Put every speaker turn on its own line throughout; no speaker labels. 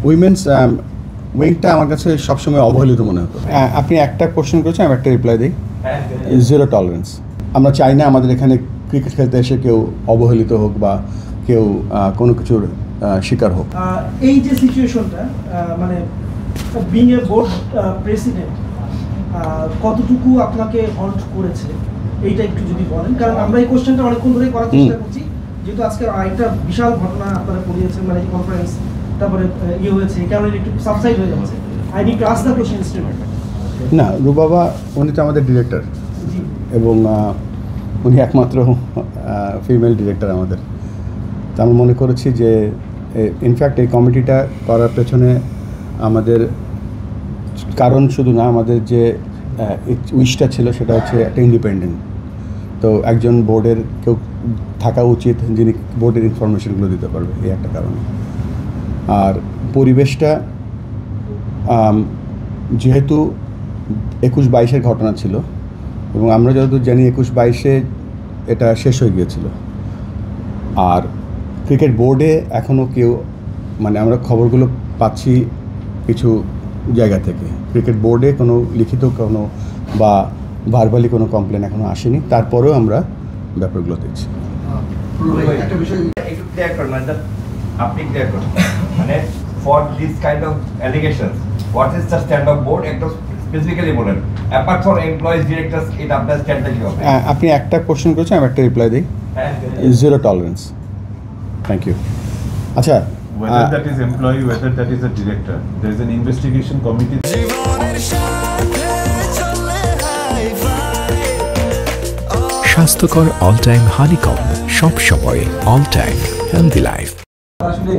Women's উইংটা আমার কাছে সবসময় অবহেলিত মনে হতো। আপনি একটা কোশ্চেন করেছেন, আমি একটা রিপ্লাই দিই। Zero tolerance. আমরা চাই না আমাদের এখানে ক্রিকেট খেলতে এসে কেউ অবহেলিত হোক বা কেউ কোনো কিছুর শিকার হোক।
এই যে সিচুয়েশনটা, মানে বিং এ বোর্ড প্রেসিডেন্ট কতটুকু আপনাকে হন্ট করেছে এইটা একটু যদি বলেন, কারণ আমরা এই কোশ্চেনটা অনেকক্ষণ ধরেই করার চেষ্টা করছি, যেহেতু আজকে একটা বিশাল ঘটনা আপনারা পড়িয়েছেন, মানে কনফারেন্স তারপরে ইয়ে হয়েছে, এই কারণে একটু সাবসাইড হয়ে যাচ্ছে। I need to ask the question student.
না, রুবাবা উনি তো আমাদের ডিরেক্টর এবং উনি একমাত্র ফিমেল ডিরেক্টর আমাদের। তো আমি মনে করেছি যে ইনফ্যাক্ট এই কমিটিটা করার পেছনে আমাদের কারণ শুধু না, আমাদের যে উইশটা ছিল সেটা হচ্ছে একটা ইন্ডিপেন্ডেন্ট। তো একজন বোর্ডের কেউ থাকা উচিত যিনি বোর্ডের ইনফরমেশনগুলো দিতে পারবে, এই একটা কারণ। আর পরিবেশটা যেহেতু 21-22-এর ঘটনা ছিল এবং আমরা যতদূর জানি 21-22-এ এটা শেষ হয়ে গিয়েছিল। আর ক্রিকেট বোর্ডে এখনও কেউ, মানে আমরা খবরগুলো পাচ্ছি কিছু জায়গা থেকে, ক্রিকেট বোর্ডে কোনো লিখিত কোনো বা ভার্বালি কোনো কমপ্লেন এখনও আসেনি, তারপরেও আমরা ব্যাপারগুলো দেখছি।
একটা বিষয় একটু ক্লিয়ার করুন, আপনি ক্লিয়ার করুন, মানে for this kind of allegations what is the stand of board, একটা স্পেসিফিক্যালি বলেন, অ্যাপার্ট ফর এমপ্লয়িজ ডিরেক্টরস, এটা আপনার স্ট্যান্ডটা কি হবে?
আপনি একটা কোশ্চেন করেছেন, আমি একটা রিপ্লাই দিই। Zero tolerance. Thank you. আচ্ছা,
whether that is employee, whether that is a director, there is an investigation committee.
স্বাস্থ্যকর অল টাইম হানিকম, সব সময় অল টাইম হেলদি লাইফ।
আসলে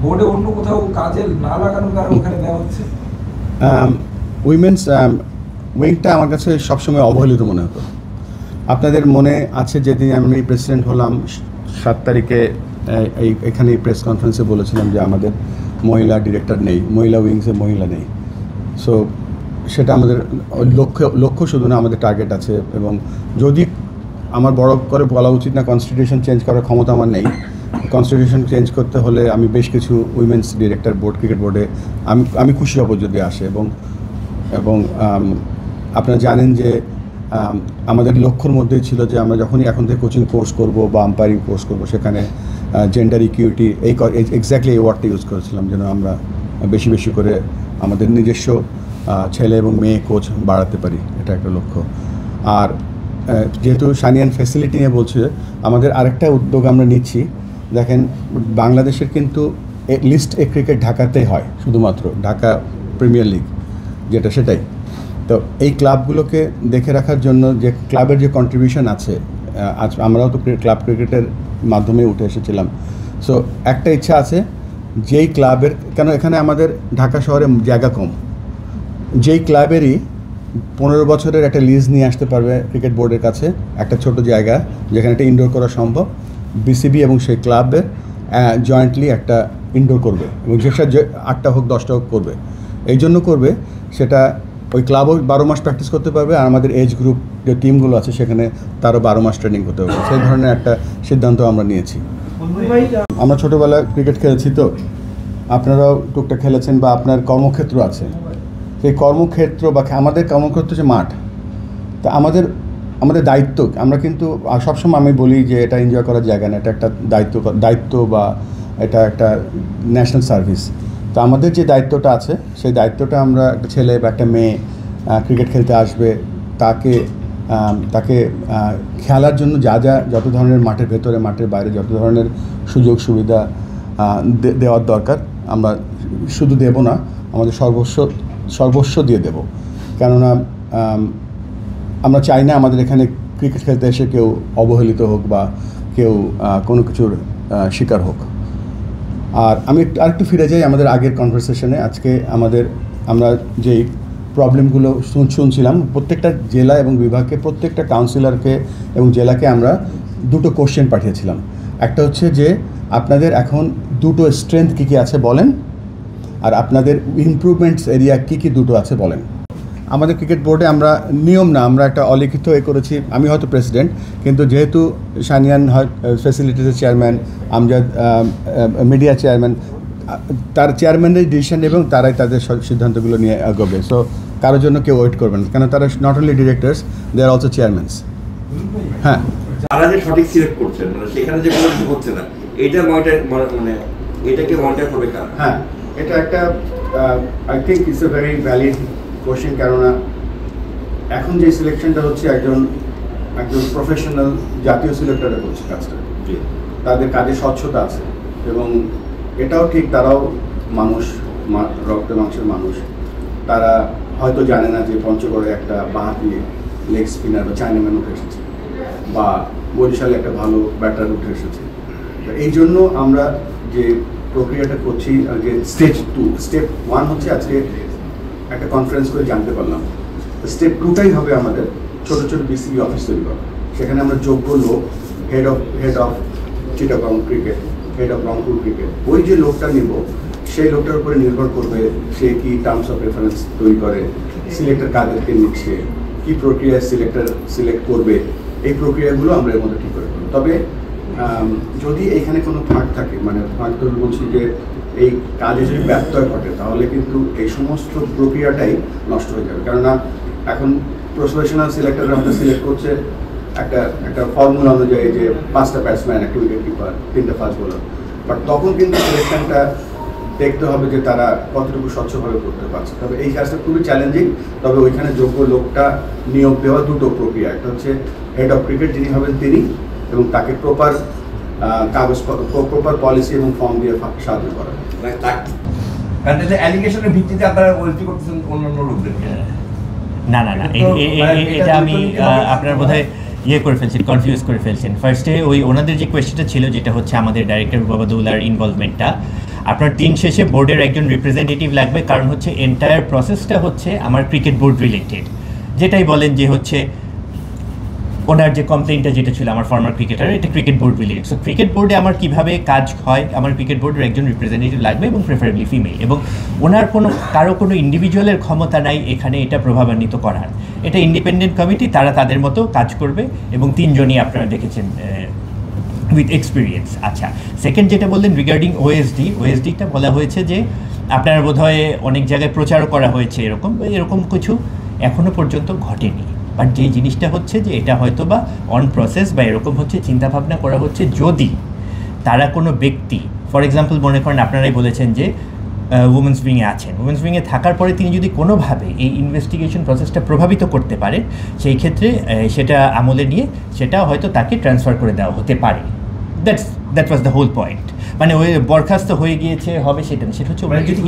বোর্ডে অন্য কোথাও কাজে না লাগানোর কারণে ওখানে দেওয়া হচ্ছে।
উইমেন্স উইংটা আমার কাছে সবসময় অবহেলিত মনে হতো। আপনাদের মনে আছে যেদিন আমি প্রেসিডেন্ট হলাম 7 তারিখে এখানে প্রেস কনফারেন্সে বলেছিলাম যে আমাদের মহিলা ডিরেক্টর নেই, মহিলা উইংসে মহিলা নেই। সো সেটা আমাদের লক্ষ্য শুধু না, আমাদের টার্গেট আছে। এবং যদি আমার বড় করে বলা উচিত না, কনস্টিটিউশন চেঞ্জ করার ক্ষমতা আমার নেই। কনস্টিটিউশন চেঞ্জ করতে হলে আমি বেশ কিছু উইমেন্স ডিরেক্টর বোর্ড, ক্রিকেট বোর্ডে আমি খুশি হব যদি আসে। এবং আপনারা জানেন যে আমাদের লক্ষ্যর মধ্যেই ছিল যে আমরা যখনই এখন থেকে কোচিং কোর্স করব বা আম্পায়ারিং কোর্স করব, সেখানে জেন্ডার ইকুইটি এক্স্যাক্টলি এই ওয়ার্ডটা ইউজ করেছিলাম, যেন আমরা বেশি বেশি করে আমাদের নিজস্ব ছেলে এবং মেয়ে কোচ বাড়াতে পারি, এটা একটা লক্ষ্য। আর যেহেতু সানিয়ান ফ্যাসিলিটি নিয়ে বলছে, আমাদের আরেকটা উদ্যোগ আমরা নিচ্ছি। দেখেন, বাংলাদেশের কিন্তু লিস্ট এ ক্রিকেট ঢাকাতেই হয়, শুধুমাত্র ঢাকা প্রিমিয়ার লিগ যেটা, সেটাই। তো এই ক্লাবগুলোকে দেখে রাখার জন্য যে ক্লাবের যে কন্ট্রিবিউশন আছে, আজ আমরাও তো ক্লাব ক্রিকেটের মাধ্যমে উঠে এসেছিলাম। সো একটা ইচ্ছা আছে, যেই ক্লাবের, কেন এখানে আমাদের ঢাকা শহরে জায়গা কম, যেই ক্লাবেরই 15 বছরের একটা লিজ নিয়ে আসতে পারবে ক্রিকেট বোর্ডের কাছে, একটা ছোট জায়গা যেখানে একটা ইনডোর করা সম্ভব, বিসিবি এবং সেই ক্লাবের জয়েন্টলি একটা ইনডোর করবে এবং সেটা 8টা হোক 10টা হোক করবে। এই জন্য করবে সেটা, ওই ক্লাবও 12 মাস প্র্যাকটিস করতে পারবে, আর আমাদের এজ গ্রুপ যে টিমগুলো আছে সেখানে তারও 12 মাস ট্রেনিং করতে পারবে। সেই ধরনের একটা সিদ্ধান্ত আমরা নিয়েছি। আমরা ছোটোবেলায় ক্রিকেট খেলেছি, তো আপনারাও টুকটাক খেলেছেন বা আপনার কর্মক্ষেত্র আছে, সেই কর্মক্ষেত্র বা আমাদের কর্মক্ষেত্র হচ্ছে মাঠ। তা আমাদের দায়িত্ব, আমরা কিন্তু সবসময় আমি বলি যে এটা এনজয় করার জায়গা না, এটা একটা দায়িত্ব বা এটা একটা ন্যাশনাল সার্ভিস। তো আমাদের যে দায়িত্বটা আছে, সেই দায়িত্বটা আমরা একটা ছেলে বা একটা মেয়ে ক্রিকেট খেলতে আসবে, তাকে খেলার জন্য যত ধরনের মাঠের ভেতরে মাঠের বাইরে যত ধরনের সুযোগ সুবিধা দেওয়ার দরকার, আমরা শুধু দেব না, আমাদের সর্বস্ব দিয়ে দেব। কেননা আমরা চাই না আমাদের এখানে ক্রিকেট খেলতে এসে কেউ অবহেলিত হোক বা কেউ কোনো কিছুর শিকার হোক। আর আমি আরেকটু ফিরে যাই আমাদের আগের কনভারসেশনে। আজকে আমরা যেই প্রবলেমগুলো শুনছিলাম, প্রত্যেকটা জেলা এবং বিভাগকে, প্রত্যেকটা কাউন্সিলরকে এবং জেলাকে আমরা 2টো কোশ্চেন পাঠিয়েছিলাম। একটা হচ্ছে যে আপনাদের এখন 2টো স্ট্রেংথ কী কী আছে বলেন, আর আপনাদের ইমপ্রুভমেন্টস এরিয়া কী কী 2টো আছে বলেন। আমাদের ক্রিকেট বোর্ডে আমরা নিয়ম না, আমরা একটা অলিখিত করেছি। আমি হয়তো প্রেসিডেন্ট, কিন্তু যেহেতু সানিয়ান ফ্যাসিলিটিসের চেয়ারম্যান, আমজাদ মিডিয়া চেয়ারম্যান, তার চেয়ারম্যানের ডিসিশন এবং তারাই তাদের সিদ্ধান্তগুলো নিয়ে এগোবে। সো কারোর জন্য কেউ ওয়েট করবেন, কেন তারা not only directors, they are also chairmans. হ্যাঁ,
তারা যে সঠিক সিলেক্ট করছেন, মানে সেখানে যে কোনো কিছু হচ্ছে না, এটা মানে এটাকে মনিটর করবে কারা?
হ্যাঁ, এটা একটা I think it's a very valid question, কেননা এখন যে সিলেকশনটা হচ্ছে একজন প্রফেশনাল জাতীয় সিলেক্টররা করছে কাজটা, তাদের কাজে স্বচ্ছতা আছে এবং এটাও ঠিক, তারাও মানুষ, রক্ত মাংসের মানুষ। তারা হয়তো জানে না যে পঞ্চগড়ে একটা বাঁহাতি লেগ স্পিনার বা চাইনাম্যান উঠে এসেছে, বা বরিশালে একটা ভালো ব্যাটার উঠে এসেছে। তো এই জন্য আমরা যে প্রক্রিয়াটা করছি, যে স্টেপ 1 হচ্ছে আজকে একটা কনফারেন্স করে জানতে পারলাম। স্টেপ 2টাই হবে আমাদের ছোট ছোট বিসিবি অফিস তৈরি করা। সেখানে আমরা যোগ্য লোক, head of Chittagong cricket, head of Rangpur cricket, ওই যে লোকটা নিব সেই লোকটার উপরে নির্ভর করবে সে কি টার্মস অফ রেফারেন্স তৈরি করে, সিলেক্টর কাদেরকে নিচ্ছে, কি প্রক্রিয়ায় সিলেক্ট করবে, এই প্রক্রিয়াগুলো আমরা এর মধ্যে ঠিক করে করব। তবে যদি এখানে কোনো ফাঁক থাকে, মানে ফাঁক তো বলছি যে এই কাজে যদি ব্যত্যয় ঘটে, তাহলে কিন্তু এই সমস্ত প্রক্রিয়াটাই নষ্ট হয়ে যাবে। কেননা এখন প্রফেশনাল সিলেক্টররা আমাদের সিলেক্ট করছে একটা ফর্মুলা অনুযায়ী যে 5টা ব্যাটসম্যান, একটা উইকেট কিপার, 3টা ফাস্ট বোলার, বাট তখন কিন্তু সিলেকশনটা দেখতে হবে যে তারা কতটুকু স্বচ্ছভাবে করতে পারছে। তবে এই কাজটা খুবই চ্যালেঞ্জিং। তবে ওইখানে যোগ্য লোকটা নিয়োগ দেওয়া দুটো প্রক্রিয়া, একটা হচ্ছে হেড অফ ক্রিকেট যিনি হবেন তিনি, এবং তাকে প্রপার পলিসি এবং ফর্ম দিয়ে সাহায্য করা।
কারণ অ্যালিগেশনের ভিত্তিতে আপনারা ওয়েলটি করতেছেন অন্যান্য লোকদেরকে।
না এটা আমি আপনার বোধহয় করে ফেলছেন, কনফিউজ করে ফেলছেন। ফার্স্টে ওনাদের যে কোয়েশ্চেনটা ছিল, যেটা হচ্ছে আমাদের ডাইরেক্টর রুবাবাদুল্লাহর ইনভলভমেন্টটা, আপনার দিন শেষে বোর্ডের একজন রিপ্রেজেন্টেটিভ লাগবে, কারণ হচ্ছে এন্টায়ার প্রসেসটা হচ্ছে আমার ক্রিকেট বোর্ড রিলেটেড। যেটাই বলেন যে হচ্ছে ওনার যে কমপ্লেইনটা যেটা ছিল আমার ফর্মার ক্রিকেটার, এটা cricket board related. So cricket বোর্ডে আমার কীভাবে কাজ হয়, আমার ক্রিকেট বোর্ডের একজন রিপ্রেজেন্টেটিভ লাগবে এবং প্রেফারেবলি ফিমেল, এবং ওনার কারো কোনো ইন্ডিভিজুয়ালের ক্ষমতা নাই এখানে এটা প্রভাবান্বিত করার। এটা ইন্ডিপেন্ডেন্ট কমিটি, তারা তাদের মতো কাজ করবে, এবং 3 জনই আপনারা দেখেছেন উইথ এক্সপিরিয়েন্স। আচ্ছা, সেকেন্ড যেটা বললেন রিগার্ডিং ওএসডিটা বলা হয়েছে যে আপনারা বোধহয় অনেক জায়গায় প্রচারও করা হয়েছে, এরকম কিছু এখনও পর্যন্ত ঘটেনি। বাট যে জিনিসটা হচ্ছে যে এটা হয়তো বা অন প্রসেস বা এরকম হচ্ছে চিন্তাভাবনা করা হচ্ছে, যদি তারা কোনো ব্যক্তি, ফর এক্সাম্পল মনে করেন আপনারাই বলেছেন যে উমেন্স উইংয়ে আছেন, উমেন্স উইংয়ে থাকার পরে তিনি যদি কোনোভাবে এই ইনভেস্টিগেশন প্রসেসটা প্রভাবিত করতে পারেন, সেই ক্ষেত্রে সেটা আমলে নিয়ে সেটা হয়তো তাকে ট্রান্সফার করে দেওয়া হতে পারে। That was the whole point. মানে ওই বরখাস্ত হয়ে গিয়েছে হবে সেটা না, সেটা হচ্ছে ওরা যদি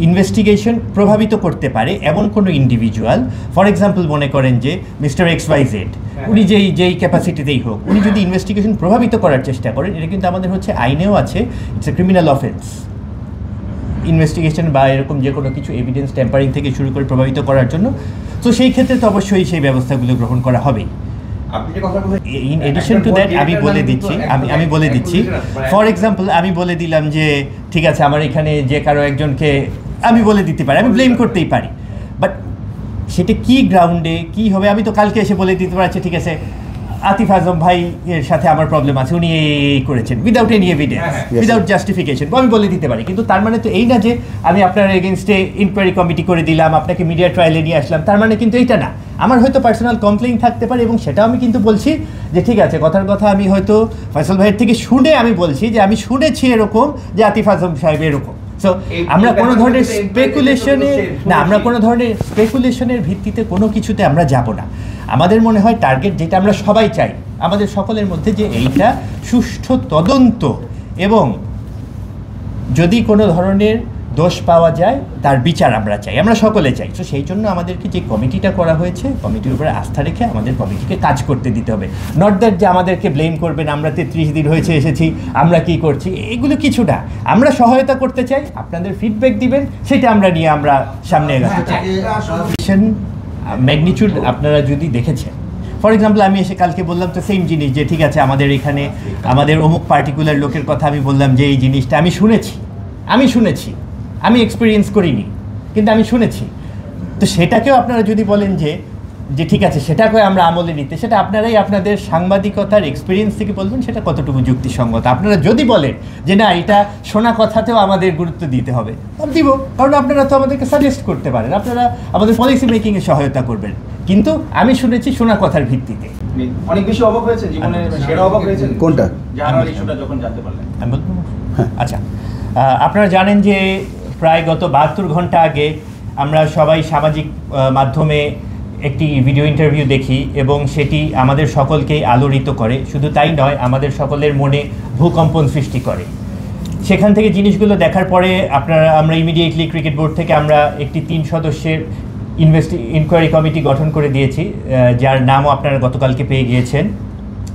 ইনভেস্টিগেশন প্রভাবিত করতে পারে এমন কোনো ইন্ডিভিজুয়াল, ফর এক্সাম্পল মনে করেন যে মিস্টার XYZ, উনি যেই ক্যাপাসিটিতেই হোক, উনি যদি ইনভেস্টিগেশন প্রভাবিত করার চেষ্টা করেন, এটা কিন্তু আমাদের হচ্ছে আইনেও আছে, it's a criminal offence. Investigation বা এরকম যে কোনো কিছু এভিডেন্স ট্যাম্পারিং থেকে শুরু করে প্রভাবিত করার জন্য, তো সেই ক্ষেত্রে তো অবশ্যই সেই ব্যবস্থাগুলো গ্রহণ করা হবেই। ইন এডিশন টু দ্যাট আমি বলে দিচ্ছি ফর এক্সাম্পল আমি বলে দিলাম যে ঠিক আছে, আমার এখানে যে কারো একজনকে আমি বলে দিতে পারি, আমি ব্লেম করতেই পারি, বাট সেটা কি গ্রাউন্ডে কি হবে আমি তো কালকে এসে বলে দিতে পারছি, ঠিক আছে আতিফ আজম ভাই এর সাথে আমার প্রবলেম আছে, উনি এই করেছেন, without any evidence, without justification, আমি বলে দিতে পারি। কিন্তু তার মানে তো এই না যে আমি আপনার এগেনস্টে ইনকোয়ারি কমিটি করে দিলাম, আপনাকে মিডিয়া ট্রায়ালে নিয়ে আসলাম, তার মানে কিন্তু এইটা না। আমার হয়তো পার্সোনাল কমপ্লেইন থাকতে পারে, এবং সেটাও আমি কিন্তু বলছি যে ঠিক আছে, কথার কথা আমি হয়তো ফয়সাল ভাইয়ের থেকে শুনে আমি বলছি যে আমি শুনেছি এরকম যে আতিফ আজম সাহেব এরকম। সো আমরা কোনো ধরনের স্পেকুলেশনের ভিত্তিতে কোনো কিছুতে আমরা যাব না। আমাদের মনে হয় টার্গেট যেটা আমরা সবাই চাই আমাদের সকলের মধ্যে, যে এইটা সুষ্ঠু তদন্ত, এবং যদি কোনো ধরনের দোষ পাওয়া যায় তার বিচার আমরা চাই, আমরা সকলে চাই। তো সেই জন্য আমাদেরকে যে কমিটিটা করা হয়েছে, কমিটির উপরে আস্থা রেখে আমাদের কমিটিকে কাজ করতে দিতে হবে। নট দ্যাট যে আমাদেরকে ব্লেম করবেন, আমরা 33 দিন হয়েছে এসেছি, আমরা কি করছি, এগুলো কিছু না। আমরা সহায়তা করতে চাই, আপনাদের ফিডব্যাক দিবেন, সেটা আমরা নিয়ে আমরা সামনে এগোতে চাই। ম্যাগনিটিউড আপনারা যদি দেখেছেন, ফর এক্সাম্পল আমি এসে কালকে বললাম তো সেম জিনিস, যে ঠিক আছে আমাদের এখানে আমাদের অমুক পার্টিকুলার লোকের কথা আমি বললাম যে এই জিনিসটা আমি শুনেছি, আমি এক্সপিরিয়েন্স করিনি, কিন্তু আমি শুনেছি। তো সেটাকেও আপনারা যদি বলেন যে যে ঠিক আছে সেটাকে আমরা আমলে নিতে, সেটা আপনারাই আপনাদের সাংবাদিকতার এক্সপিরিয়েন্স থেকে বলবেন সেটা কতটুকু যুক্তিসঙ্গত। আপনারা যদি বলেন যে না এটা শোনা কথাতেও আমাদের গুরুত্ব দিতে হবে, আমি দিব, কারণ আপনারা তো আমাদেরকে সাজেস্ট করতে পারেন, আপনারা আমাদের পলিসি মেকিংয়ে সহায়তা করবেন। কিন্তু আমি শুনেছি শোনা কথার ভিত্তিতে।
অনেক বেশি অবাক হয়েছে, জীবনের সেরা অবাক হয়েছেন
কোনটা?
জানার ইস্যুটা যখন জানতে পারলেন।
আমি বলবো? আচ্ছা, আপনারা জানেন যে প্রায় গত 72 ঘন্টা আগে আমরা সবাই সামাজিক মাধ্যমে একটি ভিডিও ইন্টারভিউ দেখি এবং সেটি আমাদের সকলকেই আলোড়িত করে। শুধু তাই নয়, আমাদের সকলের মনে ভূকম্পন সৃষ্টি করে। সেখান থেকে জিনিসগুলো দেখার পরে আমরা ইমিডিয়েটলি ক্রিকেট বোর্ড থেকে আমরা একটি 3 সদস্যের ইনকোয়ারি কমিটি গঠন করে দিয়েছি, যার নামও আপনারা গতকালকে পেয়ে গিয়েছেন।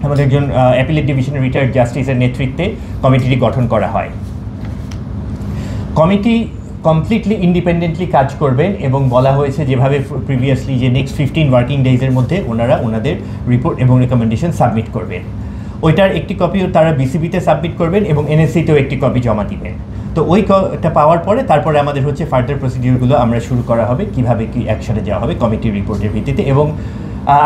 আমাদের একজন অ্যাপিলেট ডিভিশনের রিটায়ার্ড জাস্টিসের নেতৃত্বে কমিটিটি গঠন করা হয়। কমিটি কমপ্লিটলি ইন্ডিপেন্ডেন্টলি কাজ করবেন এবং বলা হয়েছে যেভাবে প্রিভিয়াসলি যে নেক্সট 15 ওয়ার্কিং ডেজের মধ্যে ওনারা ওনাদের রিপোর্ট এবং রেকমেন্ডেশন সাবমিট করবেন। ওইটার একটি কপিও তারা বিসিবিতে সাবমিট করবেন এবং এনএসসিতেও একটি কপি জমা দিবেন। তো ওইটা পাওয়ার পরে তারপরে আমাদের হচ্ছে ফার্দার প্রসিডিউরগুলো আমরা শুরু করা হবে, কিভাবে কি অ্যাকশনে যাওয়া হবে কমিটির রিপোর্টের ভিত্তিতে। এবং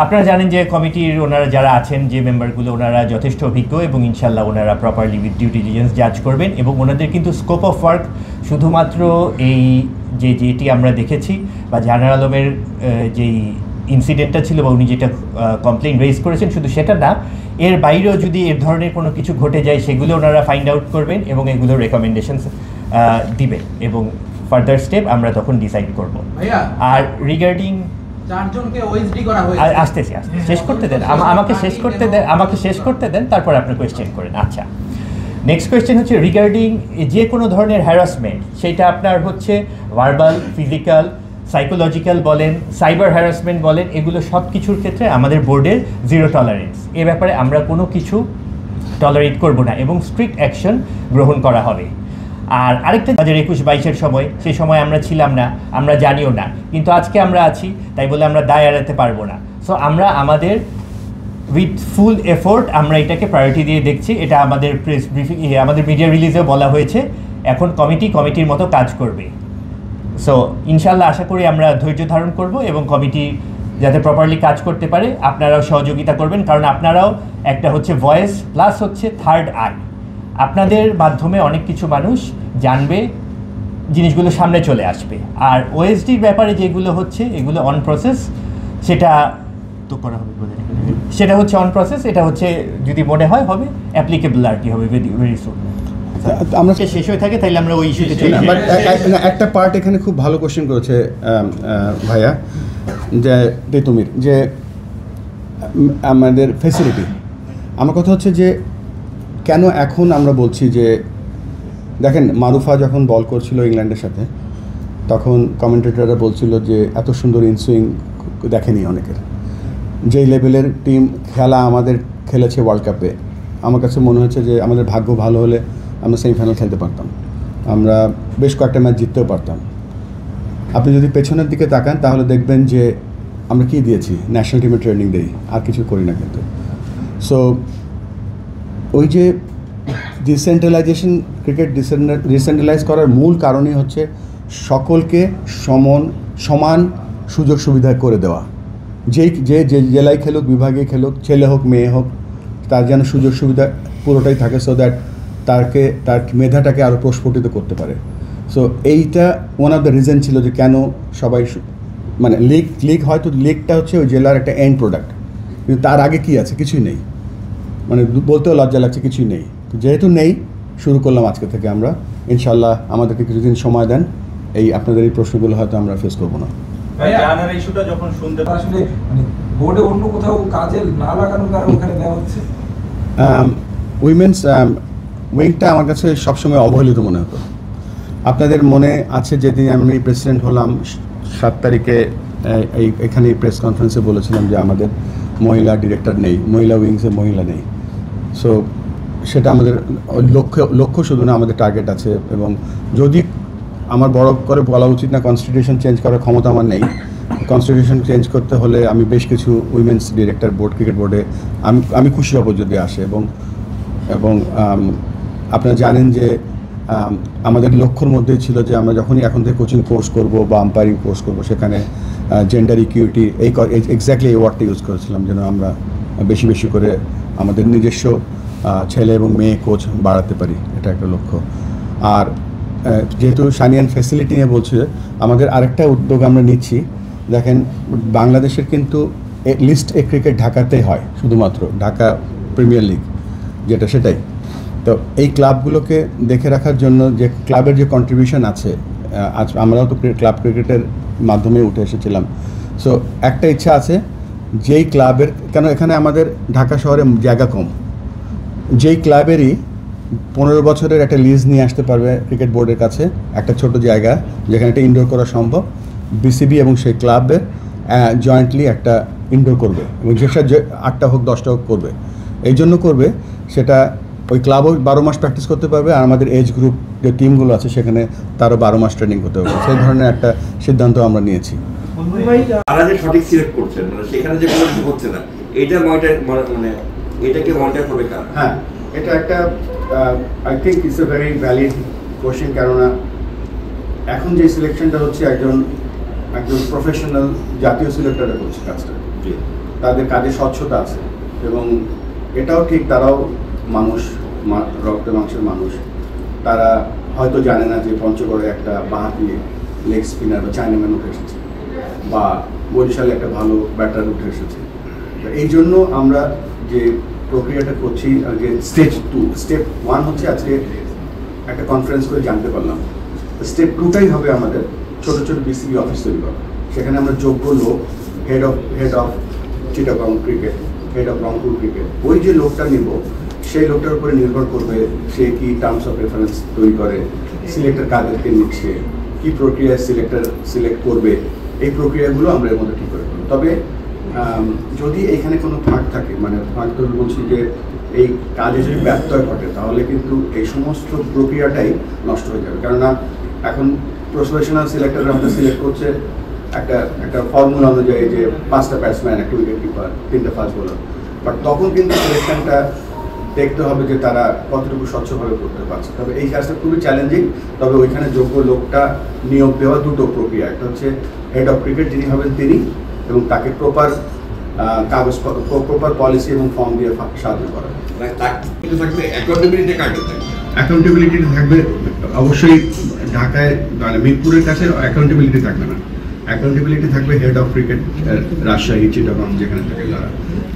আপনারা জানেন যে কমিটির ওনারা যারা আছেন, যে মেম্বারগুলো, ওনারা যথেষ্ট অভিজ্ঞ এবং ইনশাল্লাহ ওনারা প্রপারলি উইথ ডিউ ডিলিজেন্স জাজ করবেন। এবং ওনাদের কিন্তু স্কোপ অফ ওয়ার্ক শুধুমাত্র এই যেটি আমরা দেখেছি বা জাহানার আলমের যেই ইনসিডেন্টটা ছিল বা উনি যেটা কমপ্লেইন রেজ করেছেন, শুধু সেটা না, এর বাইরেও যদি এর ধরনের কোনো কিছু ঘটে যায় সেগুলো ওনারা ফাইন্ড আউট করবেন এবং এগুলো রেকমেন্ডেশনস দিবেন এবং ফার্দার স্টেপ আমরা তখন ডিসাইড করব। আর রিগার্ডিং
চারজনকে ওএসডি করা হয়েছে,
আসতেছি শেষ করতে দেন, আমাকে শেষ করতে দেন, তারপর আপনি কোয়েশ্চেন করেন। আচ্ছা, নেক্সট কোয়েশ্চেন হচ্ছে রিগার্ডিং যে কোনো ধরনের হ্যারাসমেন্ট, সেটা আপনার হচ্ছে ভার্বাল, ফিজিক্যাল, সাইকোলজিক্যাল বলেন, সাইবার হ্যারাসমেন্ট বলেন, এগুলো সব কিছুর ক্ষেত্রে আমাদের বোর্ডের 0 টলারেন্স। এ ব্যাপারে আমরা কোনো কিছু টলারেট করব না এবং স্ট্রিক্ট অ্যাকশন গ্রহণ করা হবে। আর আরেকটা 2021-22-এর সময়, সেই সময় আমরা ছিলাম না, আমরা জানিও না, কিন্তু আজকে আমরা আছি, তাই বলে আমরা দায় এড়াতে পারবো না। সো আমরা আমাদের উইথ ফুল এফোর্ট আমরা এটাকে প্রায়োরিটি দিয়ে দেখছি। এটা আমাদের প্রেস ব্রিফিং, আমাদের মিডিয়া রিলিজেও বলা হয়েছে, এখন কমিটির মতো কাজ করবে। সো ইনশাল্লাহ আশা করি আমরা ধৈর্য ধারণ করব এবং কমিটি যাতে প্রপারলি কাজ করতে পারে আপনারাও সহযোগিতা করবেন, কারণ আপনারাও একটা হচ্ছে ভয়েস প্লাস হচ্ছে থার্ড আই। আপনাদের মাধ্যমে অনেক কিছু মানুষ জানবে, জিনিসগুলো সামনে চলে আসবে। আর ওএসডির ব্যাপারে যেগুলো হচ্ছে এগুলো অন প্রসেস, সেটা তো করা হবে, সেটা হচ্ছে অন প্রসেস, এটা হচ্ছে যদি মনে হয় হবে অ্যাপ্লিকেবল আর কি হবে ভেরি সুন।
আমরা
শেষ হয়ে থাকে তাইলে আমরা ওই ইস্যুতে চলে
বাট একটা পার্ট এখানে খুব ভালো কোশ্চেন করেছে ভাইয়া, যে তেতুমির, যে আমাদের ফ্যাসিলিটি। আমার কথা হচ্ছে যে কেন এখন আমরা বলছি যে দেখেন, মারুফা যখন বল করছিল ইংল্যান্ডের সাথে, তখন কমেন্টেটররা বলছিল যে এত সুন্দর ইনসুইং দেখেনি অনেকের। যেই লেভেলের টিম খেলা আমাদের খেলেছে ওয়ার্ল্ড কাপে, আমার কাছে মনে হচ্ছে যে আমাদের ভাগ্য ভালো হলে আমরা সেমিফাইনাল খেলতে পারতাম, আমরা বেশ কয়েকটা ম্যাচ জিততেও পারতাম। আপনি যদি পেছনের দিকে তাকান তাহলে দেখবেন যে আমরা কী দিয়েছি, ন্যাশনাল টিমে ট্রেনিং দিই, আর কিছু করি না কিন্তু। সো ওই যে ডিসেন্ট্রালাইজেশন, ক্রিকেট ডিসেন্ট্রালাইজ করার মূল কারণই হচ্ছে সকলকে সমান সুযোগ সুবিধা করে দেওয়া। যে জেলায় খেলুক, বিভাগে খেলুক, ছেলে হোক মেয়ে হোক, তার যেন সুযোগ সুবিধা পুরোটাই থাকে, সো দ্যাট তার মেধাটাকে আরও প্রস্ফুটিত করতে পারে। সো এইটা ওয়ান অফ দ্য রিজন ছিল যে কেন সবাই, মানে লিগ হয়তো লিগটা হচ্ছে ওই জেলার একটা এন্ড প্রোডাক্ট, কিন্তু তার আগে কি আছে? কিছুই নেই, মানে বলতেও লজ্জা লাগছে, কিছুই নেই। যেহেতু নেই, শুরু করলাম আজকে থেকে আমরা। ইনশাল্লাহ আমাদেরকে কিছুদিন সময় দেন, আপনাদের এই প্রশ্নগুলো হয়তো আমরা ফেস করবো না।
জানার ইস্যুটা যখন শুনতে আসলে বোর্ডে অন্য কোথাও কাজে না লাগানোর কারণে ওখানে দেওয়া হচ্ছে।
উইমেন্স উইংটা আমার কাছে সবসময় অবহেলিত মনে হতো। আপনাদের মনে আছে যেদিন আমি প্রেসিডেন্ট হলাম 7 তারিখে এখানে প্রেস কনফারেন্সে বলেছিলাম যে আমাদের মহিলা ডিরেক্টর নেই, মহিলা উইংসে মহিলা নেই। সো সেটা আমাদের লক্ষ্য শুধু না, আমাদের টার্গেট আছে। এবং যদি আমার বড় করে বলা উচিত না, কনস্টিটিউশন চেঞ্জ করার ক্ষমতা আমার নেই। কনস্টিটিউশন চেঞ্জ করতে হলে আমি বেশ কিছু উইমেন্স ডিরেক্টর বোর্ড, ক্রিকেট বোর্ডে আমি খুশি হব যদি আসে। এবং আপনারা জানেন যে আমাদের লক্ষ্যর মধ্যেই ছিল যে আমরা যখনই এখন থেকে কোচিং কোর্স করব বা আম্পায়ারিং কোর্স করব সেখানে জেন্ডার ইকুইটি এক্স্যাক্টলি এই ওয়ার্ডটা ইউজ করেছিলাম, যেন আমরা বেশি বেশি করে আমাদের নিজস্ব ছেলে এবং মেয়ে কোচ বাড়াতে পারি, এটা একটা লক্ষ্য। আর যেহেতু সানিয়ান ফ্যাসিলিটি নিয়ে বলছে, আমাদের আরেকটা উদ্যোগ আমরা নিচ্ছি। দেখেন, বাংলাদেশের কিন্তু লিস্ট এ ক্রিকেট ঢাকাতেই হয়, শুধুমাত্র ঢাকা প্রিমিয়ার লিগ যেটা, সেটাই। তো এই ক্লাবগুলোকে দেখে রাখার জন্য যে ক্লাবের যে কন্ট্রিবিউশন আছে, আজ আমরাও তো ক্লাব ক্রিকেটের মাধ্যমে উঠে এসেছিলাম। সো একটা ইচ্ছা আছে যেই ক্লাবের, কেন এখানে আমাদের ঢাকা শহরে জায়গা কম, যেই ক্লাবেরই 15 বছরের একটা লিজ নিয়ে আসতে পারবে ক্রিকেট বোর্ডের কাছে, একটা ছোট জায়গা যেখানে একটা ইনডোর করা সম্ভব, বিসিবি এবং সেই ক্লাবের জয়েন্টলি একটা ইনডোর করবে, এবং যেটা 8টা হোক 10টা হোক করবে। এই জন্য করবে সেটা ওই ক্লাবও 12 মাস প্র্যাকটিস করতে পারবে, আর আমাদের এজ গ্রুপ যে টিমগুলো আছে সেখানে তারও 12 মাস ট্রেনিং করতে পারবে। সেই ধরনের একটা সিদ্ধান্ত আমরা নিয়েছি।
তারা যে সঠিক সিলেক্ট করছেন, মানে সেখানে যে কোনো কিছু হচ্ছে না, এইটা মানে এটাকে মনিটর করবে কার?
হ্যাঁ, এটা একটা I think it's a very valid question, কেননা এখন যে সিলেকশনটা হচ্ছে একজন প্রফেশনাল জাতীয় সিলেক্টররা করছে কাজটা, তাদের কাজে স্বচ্ছতা আছে, এবং এটাও ঠিক তারাও মানুষ, রক্তে মাংসের মানুষ। তারা হয়তো জানে না যে পঞ্চগড়ে একটা বাঁহাতি লেগ স্পিনার বা চাইনাম্যান উঠে এসেছে, বা বরিশালে একটা ভালো ব্যাটার উঠে এসেছে। এই জন্য আমরা যে প্রক্রিয়াটা করছি, যে স্টেপ 1 হচ্ছে আজকে একটা কনফারেন্স করে জানতে পারলাম। স্টেপ 2টাই হবে আমাদের ছোট ছোট বিসিবি অফিস তৈরি করা। সেখানে আমরা যোগ্য লোক, head of Chittagong cricket, head of Rangpur cricket, ওই যে লোকটা নিব সেই লোকটার উপরে নির্ভর করবে সে কি টার্মস অফ রেফারেন্স তৈরি করে, সিলেক্টর কাদেরকে নিচ্ছে, কি প্রক্রিয়ায় সিলেক্ট করবে, এই প্রক্রিয়াগুলো আমরা এর মধ্যে ঠিক করে করব। তবে যদি এখানে কোনো ফাঁক থাকে, মানে ফাঁক তো বলছি যে এই কাজে যদি ব্যত্যয় ঘটে, তাহলে কিন্তু এই সমস্ত প্রক্রিয়াটাই নষ্ট হয়ে যাবে। কেননা এখন প্রফেশনাল সিলেক্টররা আমাদের সিলেক্ট করছে একটা ফর্মুলা অনুযায়ী, যে 5টা ব্যাটসম্যান, একটা উইকেট কিপার, 3টা ফাস্ট বোলার, বাট তখন কিন্তু সিলেকশনটা দেখতে হবে যে তারা কতটুকু স্বচ্ছভাবে করতে পারছে। তবে এই কাজটা খুবই চ্যালেঞ্জিং। তবে ওইখানে যোগ্য লোকটা নিয়োগ দেওয়া দুটো প্রক্রিয়া, একটা হচ্ছে হেড অফ ক্রিকেট যিনি হবেন তিনি, এবং তাকে প্রপার কাগজপত্র, প্রপার পলিসি এবং ফর্ম দিয়ে সাহায্য করা।
থাকবে অ্যাকাউন্টেবিলিটি কাকে থাকবে?
অ্যাকাউন্টেবিলিটি থাকবে অবশ্যই ঢাকায়, মানে মিরপুরের কাছে অ্যাকাউন্টেবিলিটি থাকবে না, অ্যাকাউন্টেবিলিটি থাকবে head of cricket Rajshahi, Chittagong, যেখানে থাকে তারা।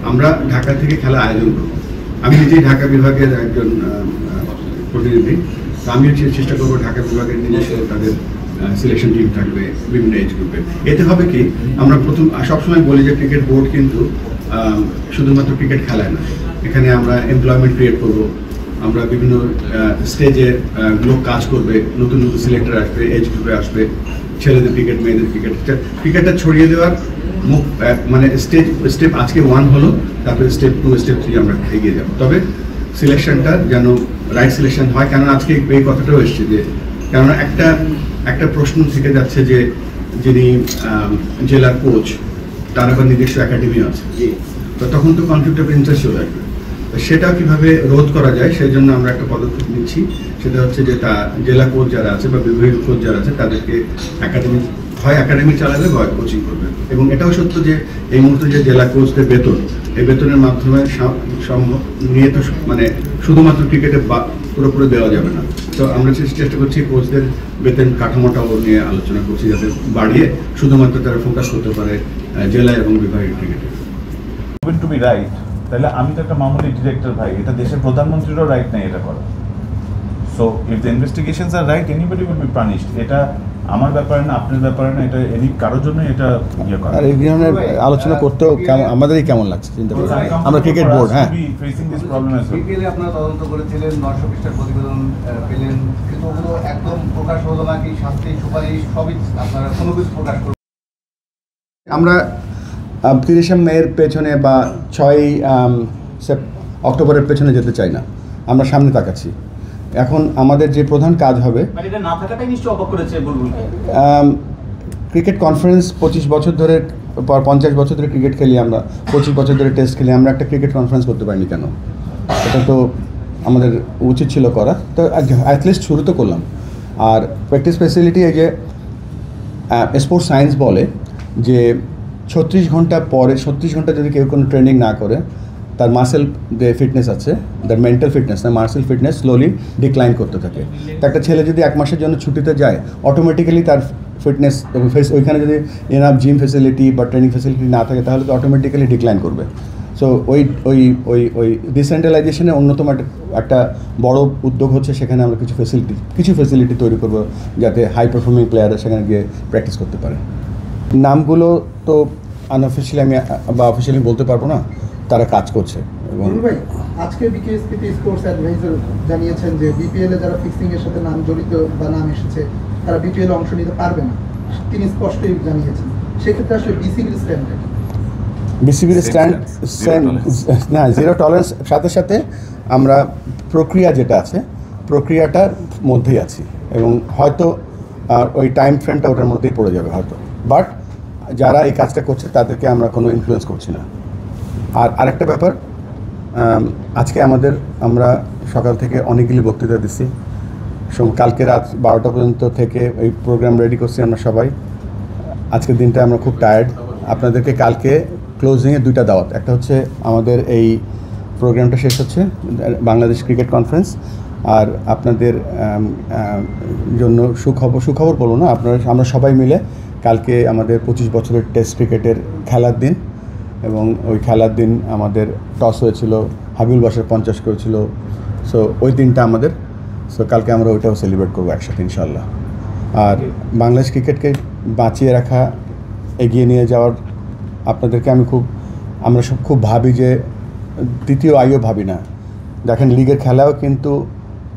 আমরা ঢাকা থেকে খেলা আয়োজন করব। আমি নিজেই ঢাকা বিভাগের একজন প্রতিনিধি, তো আমি চেষ্টা করবো ঢাকা বিভাগের নিজস্ব তাদের সিলেকশন টিম থাকবে বিভিন্ন এজ গ্রুপে। এতে হবে কি, আমরা সবসময় বলি যে ক্রিকেট বোর্ড কিন্তু শুধুমাত্র ক্রিকেট খেলায় না, এখানে আমরা এমপ্লয়মেন্ট ক্রিয়েট করব, আমরা বিভিন্ন স্টেজে লোক কাজ করবে, নতুন নতুন সিলেক্টর আসবে, এজ গ্রুপে আসবে, ছেলেদের ক্রিকেট, মেয়েদের ক্রিকেটটা ছড়িয়ে দেওয়ার মানে স্টেপ আজকে 1 হলো, তারপরে স্টেপ 2, স্টেপ 3 আমরা এগিয়ে যাব। তবে সিলেকশনটা যেন রাইট সিলেকশন হয়, কেননা আজকে এই কথাটাও এসছে যে, কেননা একটা প্রশ্ন থেকে যাচ্ছে যে যিনি জেলার কোচ, তার আবার নিজস্ব একাডেমি আছে, তো তখন তো কনফ্লিক্ট অফ ইন্টারেস্ট চলে আসবে। সেটা কিভাবে রোধ করা যায় সেই জন্য আমরা একটা পদক্ষেপ নিচ্ছি, সেটা হচ্ছে যে জেলা কোচ যারা আছে বা বিভাগীয় কোচ যারা আছে তাদেরকে একাডেমি চালাবে বা কোচিং করবে। এবং এটাও সত্য যে এই মুহূর্তে যে জেলা কোচদের বেতন, এই বেতনের মাধ্যমে নিয়ে তো মানে শুধুমাত্র ক্রিকেটে পুরোপুরি দেওয়া যাবে না। তো আমরা চেষ্টা করছি কোচদের বেতন কাঠামোটাও নিয়ে আলোচনা করছি, যাতে বাড়িয়ে শুধুমাত্র তারা ফোকাস করতে পারে জেলা এবং বিভাগীয় ক্রিকেটে।
টু বি রাইট, তাহলে আমি তো একটা মামুলি ডিরেক্টর ভাই, এটা দেশের প্রধানমন্ত্রীরও রাইট নেই এটা করা। So if the investigations are right, anybody will be punished. এটা আমার ব্যাপারে না, আপনার ব্যাপারে না, এটা কারোর জন্য এটা ইয়ে করা।
আর এই ধরনের আলোচনা করতেও আমাদেরই কেমন লাগছে চিন্তা করে, আমরা ক্রিকেট বোর্ড, হ্যাঁ,
facing this problem as well.
বিপিএলে আপনারা তদন্ত করেছিলেন, 900 পৃষ্ঠার প্রতিবেদন পেলেন, কিন্তু ওগুলো একদম প্রকাশ হলো না, কি শাস্তি সুপারিশ সবই আপনারা কোনো কিছু প্রকাশ করবেন?
আমরা 30 মের পেছনে বা 6 অক্টোবরের পেছনে যেতে চাই না, আমরা সামনে তাকাচ্ছি। এখন আমাদের যে প্রধান কাজ হবে,
এটা না থাকাটাই নিশ্চয়ই অবাক করেছে বুলবুল।
ক্রিকেট কনফারেন্স 25 বছর ধরে, 50 বছর ধরে ক্রিকেট খেলি আমরা, 25 বছর ধরে টেস্ট খেলি, আমরা একটা ক্রিকেট কনফারেন্স করতে পারিনি কেন? এটা তো আমাদের উচিত ছিল করা, তো অ্যাটলিস্ট শুরু তো করলাম। আর প্র্যাকটিস ফ্যাসিলিটি এই যে স্পোর্টস সায়েন্স বলে যে 36 ঘন্টা পরে 36 ঘন্টা যদি কেউ কোনো ট্রেনিং না করে তার মাসেল যে ফিটনেস আছে, তার মেন্টাল ফিটনেস না মাসেল ফিটনেস স্লোলি ডিক্লাইন করতে থাকে। তো একটা ছেলে যদি 1 মাসের জন্য ছুটিতে যায় অটোমেটিক্যালি তার ফিটনেস এবং ওইখানে যদি এনাফ জিম ফেসিলিটি বা ট্রেনিং ফেসিলিটি না থাকে তাহলে তো অটোমেটিক্যালি ডিক্লাইন করবে। সো ওই ডিসেন্ট্রালাইজেশনের অন্যতম একটা বড় উদ্যোগ হচ্ছে সেখানে আমরা কিছু ফেসিলিটি তৈরি করব যাতে হাই পারফর্মিং প্লেয়াররা সেখানে গিয়ে প্র্যাকটিস করতে পারে। নামগুলো তো আনঅফিশিয়ালি আমি বা অফিসিয়ালি বলতে পারবো না, তারা কাজ করছে। এবং
ভাই আজকে বিকেএসপিতে স্পোর্টস অ্যাডভাইজার জানিয়েছেন যে বিপিএলে যারা ফিক্সিং এর সাথে নাম জড়িত বা নাম এসেছে তারা বিপিএল অংশ নিতে পারবে না, তিনি স্পষ্টই জানিয়েছেন। সেক্ষেত্রে আসলে বিসিবির স্ট্যান্ড
স্ট্যান্ড না, জিরো টলারেন্স সাথে সাথে আমরা প্রক্রিয়া যেটা আছে প্রক্রিয়াটার মধ্যেই আছি এবং হয়তো ওই টাইম ফ্রেমটা ওটার মধ্যেই পড়ে যাবে হয়তো, বাট যারা এই কাজটা করছে তাদেরকে আমরা কোনো ইনফ্লুয়েন্স করছি না। আর আরেকটা ব্যাপার, আজকে আমরা সকাল থেকে অনেকগুলি বক্তৃতা দিচ্ছি, কালকে রাত 12টা পর্যন্ত থেকে এই প্রোগ্রাম রেডি করছি আমরা সবাই। আজকের দিনটা আমরা খুব টায়ার্ড। আপনাদেরকে কালকে ক্লোজিংয়ে 2টা দাওয়াত, একটা হচ্ছে আমাদের এই প্রোগ্রামটা শেষ হচ্ছে বাংলাদেশ ক্রিকেট কনফারেন্স, আর আপনাদের জন্য সুখবর বলবো না, আমরা সবাই মিলে কালকে আমাদের 25 বছরের টেস্ট ক্রিকেটের খেলার দিন, এবং ওই খেলার দিন আমাদের টস হয়েছিল, হাবিবুল বাশার 50 করেছিল। সো ওই দিনটা আমাদের, সো কালকে আমরা ওইটাও সেলিব্রেট করবো একসাথে ইনশাল্লাহ। আর বাংলাদেশ ক্রিকেটকে বাঁচিয়ে রাখা, এগিয়ে নিয়ে যাওয়ার আপনাদেরকে আমরা সব খুব ভাবি যে দ্বিতীয় আইও ভাবি না। দেখেন লিগের খেলাও কিন্তু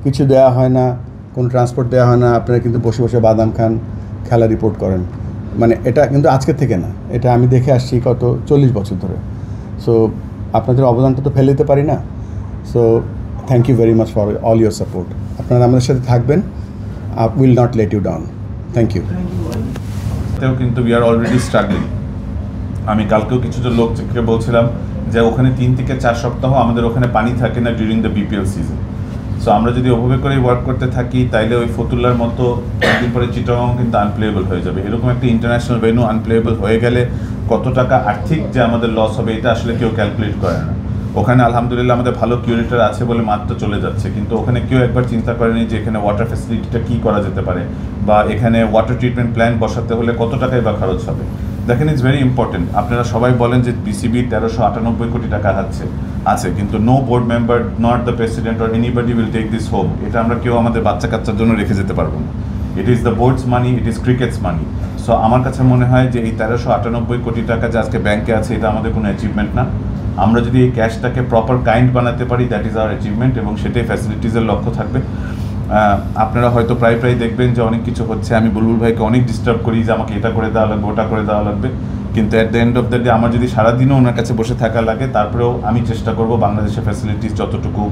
কিছু দেওয়া হয় না, কোনো ট্রান্সপোর্ট দেওয়া হয় না, আপনারা কিন্তু বসে বসে বাদাম খান, খেলা রিপোর্ট করেন। মানে এটা কিন্তু আজকের থেকে না, এটা আমি দেখে আসছি কত 40 বছর ধরে। সো আপনাদের অবদানটা তো ফেলে দিতে পারি না। So thank you very much for all your support. আপনারা আমাদের সাথে থাকবেন, will not let you down. Thank you.
কিন্তু উই আর অলরেডি স্ট্রাগলিং। আমি কালকেও কিছু লোককে বলছিলাম যে ওখানে 3 থেকে 4 সপ্তাহ আমাদের ওখানে পানি থাকে না during the BPL season. So আমরা যদি ওভাবে করে ওয়ার্ক করতে থাকি তাইলে ওই ফতুল্লার মতো একদিন পরে চিটাগং কিন্তু আনপ্লেয়েবল হয়ে যাবে। এরকম একটা ইন্টারন্যাশনাল ভেন্যু আনপ্লেয়েবল হয়ে গেলে কত টাকা আর্থিক যে আমাদের লস হবে এটা আসলে কেউ ক্যালকুলেট করে না। ওখানে আলহামদুলিল্লাহ আমাদের ভালো কিউরেটর আছে বলে মাত্র চলে যাচ্ছে, কিন্তু ওখানে কেউ একবার চিন্তা করেনি যে এখানে ওয়াটার ফ্যাসিলিটিটা কী করা যেতে পারে, বা এখানে ওয়াটার ট্রিটমেন্ট প্ল্যান্ট বসাতে হলে কত টাকাই বা খরচ হবে। দেখেন ইটস ভেরি ইম্পর্টেন্ট। আপনারা সবাই বলেন যে বিসিবি 1398 কোটি টাকা আছে, কিন্তু no board member, not the president or anybody will take this home. এটা আমরা কেউ আমাদের বাচ্চা কাচ্চার জন্য রেখে যেতে পারবো না। It is the boards money, it is crickets money. So আমার কাছে মনে হয় যে এই 1398 কোটি টাকা যে আজকে ব্যাংকে আছে এটা আমাদের কোনো অ্যাচিভমেন্ট না। আমরা যদি এই ক্যাশটাকে প্রপার কাইন্ড বানাতে পারি দ্যাট ইজ আওয়ার অ্যাচিভমেন্ট, এবং সেটাই ফ্যাসিলিটিসের লক্ষ্য থাকবে। আপনারা হয়তো প্রায় দেখবেন যে অনেক কিছু হচ্ছে, আমি বুলবুল ভাইকে অনেক ডিস্টার্ব করি যে আমাকে এটা করে দেওয়া লাগবে, ওটা করে দেওয়া লাগবে, কিন্তু at the end of the day আমার যদি সারাদিনও ওনার কাছে বসে থাকা লাগে তারপরেও আমি চেষ্টা করব বাংলাদেশের ফ্যাসিলিটিস যতটুকু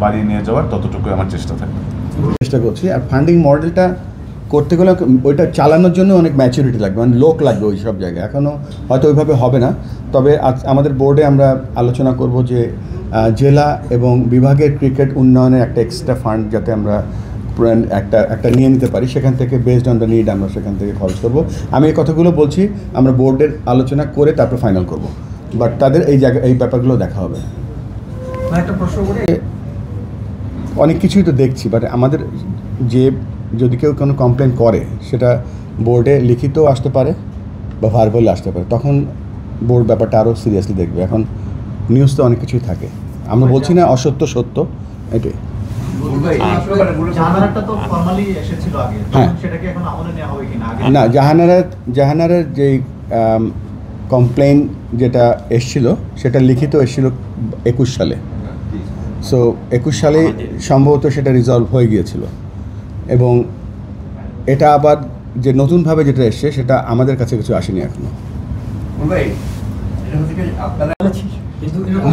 বাড়িয়ে নিয়ে যাওয়ার ততটুকুই আমার চেষ্টা থাকবে,
চেষ্টা করছি। আর ফান্ডিং মডেলটা করতে গেলে ওইটা চালানোর জন্য অনেক ম্যাচুরিটি লাগবে, মানে লোক লাগবে ওই সব জায়গায়। এখনও হয়তো ওইভাবে হবে না, তবে আজ আমাদের বোর্ডে আমরা আলোচনা করব যে জেলা এবং বিভাগের ক্রিকেট উন্নয়নের একটা এক্সট্রা ফান্ড যাতে আমরা একটা নিয়ে নিতে পারি, সেখান থেকে বেসড অন দ্য নিড আমরা সেখান থেকে খরচ করব। আমি এই কথাগুলো বলছি, আমরা বোর্ডের আলোচনা করে তারপর ফাইনাল করব, বাট তাদের এই ব্যাপারগুলো দেখা হবে।
একটা প্রশ্ন করে,
অনেক কিছুই তো দেখছি, বাট আমাদের যদি কেউ কোনো কমপ্লেন করে সেটা বোর্ডে লিখিতও আসতে পারে বা ভার্বালে আসতে পারে, তখন বোর্ড ব্যাপারটা আরও সিরিয়াসলি দেখবে। এখন নিউজ তো অনেক কিছুই থাকে, আমরা বলছি না অসত্য সত্য, এটাই। হ্যাঁ, না জাহানারার যে কমপ্লেন যেটা এসছিল সেটা লিখিত এসছিল 21 সালে। সো 21 সালে সম্ভবত সেটা রিজলভ হয়ে গিয়েছিল, এবং এটা আবার যে নতুনভাবে যেটা এসছে সেটা আমাদের কাছে কিছু আসেনি এখনো।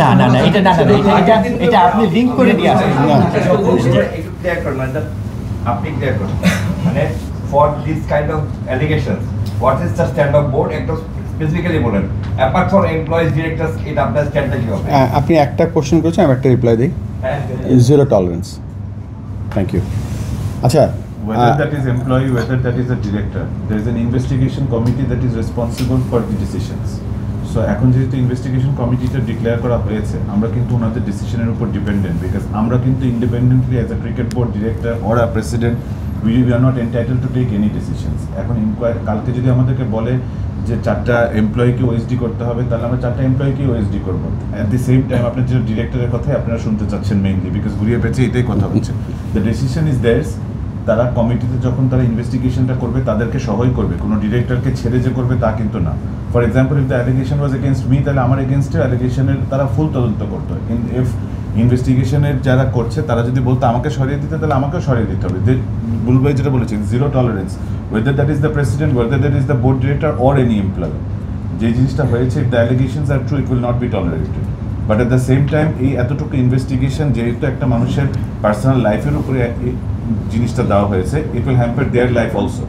না না না, এটা আপনি লিংক করে দিয়ে আসেন।
একটু ক্লিয়ার করুন, আপনি ক্লিয়ার করুন, মানে for this kind of allegations what is the stand of board, একটু স্পেসিফিক্যালি বলেন। অ্যাপার্ট ফর এমপ্লয়িজ ডিরেক্টরস, এটা আপনার স্ট্যান্ডটা কি হবে?
আপনি একটা কোশ্চেন করেছেন, আমি একটা রিপ্লাই দিই। Zero tolerance. Thank you. আচ্ছা,
whether that is employee, whether that is a director, there is an investigation committee that is responsible for the decisions. So এখন যেহেতু ইনভেস্টিগেশন কমিটিটা ডিক্লেয়ার করা হয়েছে, আমরা কিন্তু ওনাদের ডিসিশনের উপর ডিপেন্ডেন্ট, বিকজ আমরা কিন্তু independently as a cricket board director or a president we are not entitle to take any decisions. এখন কালকে যদি আমাদেরকে বলে যে 4টা এমপ্লয়িকে ওএসডি করতে হবে, তাহলে আমরা 4টা এমপ্লয়িকে ওএসডি করবো। অ্যাট দি সেম টাইম আপনার যে ডিরেক্টরের কথাই আপনারা শুনতে চাচ্ছেন মেইনলি, বিকজ ঘুরিয়ে পেঁচে এটাই কথা হচ্ছে। The decision is there's. তারা কমিটিতে যখন তারা ইনভেস্টিগেশনটা করবে তাদেরকে সহই করবে, কোনো ডিরেক্টরকে ছেড়ে যে করবে তা কিন্তু না। For example, if the allegation was against me, তাহলে আমার এগেনস্টে অ্যালিগেশনের তারা ফুল তদন্ত করতো। ইফ ইনভেস্টিগেশনের যারা করছে তারা যদি বলতো আমাকে সরিয়ে দিতে, তাহলে আমাকেও সরিয়ে দিতে হবে। বুলবুল ভাই যেটা বলেছেন, zero tolerance, whether that is the president, whether that is the board director or any employee. যে জিনিসটা হয়েছে, if the allegations are true, it will not be tolerated. But at the same time এই এতটুকু investigation যেহেতু একটা মানুষের personal লাইফের উপরে জিনিসটা দেওয়া হয়েছে, it will hamper their life also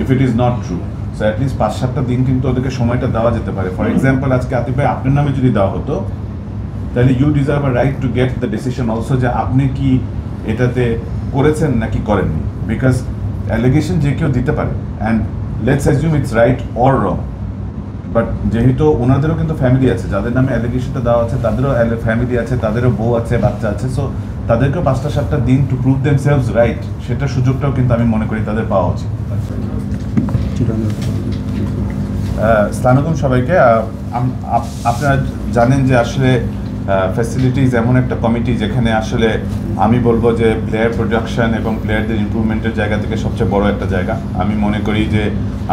if it is not true. So at least 5-7টা দিন কিন্তু ওদেরকে সময়টা দেওয়া যেতে পারে। ফর এক্সাম্পল, আজকে আতিফ ভাই আপনার নামে যদি দেওয়া হতো, তাহলে you deserve a right to get the decision also, যে আপনি কি এটাতে করেছেন নাকি করেননি। বিকজ অ্যালিগেশন যে কেউ দিতে পারে, and let's assume it's right or wrong, but যেহেতু ওনাদেরও কিন্তু ফ্যামিলি আছে, যাদের নামে অ্যালিগেশনটা দেওয়া আছে তাদেরও ফ্যামিলি আছে, তাদেরও বউ আছে, বাচ্চা আছে। সো তাদেরকেও 5-7টা দিন টু প্রুভ দেমসেলভস রাইট, সেটা সুযোগটাও কিন্তু আমি মনে করি তাদের পাওয়া উচিত। আসসালামু সবাইকে। আপনারা জানেন যে আসলে ফ্যাসিলিটিজ এমন একটা কমিটি যেখানে আসলে আমি বলবো যে প্লেয়ার প্রোডাকশন এবং প্লেয়ারদের ইমপ্রুভমেন্টের জায়গা থেকে সবচেয়ে বড় একটা জায়গা। আমি মনে করি যে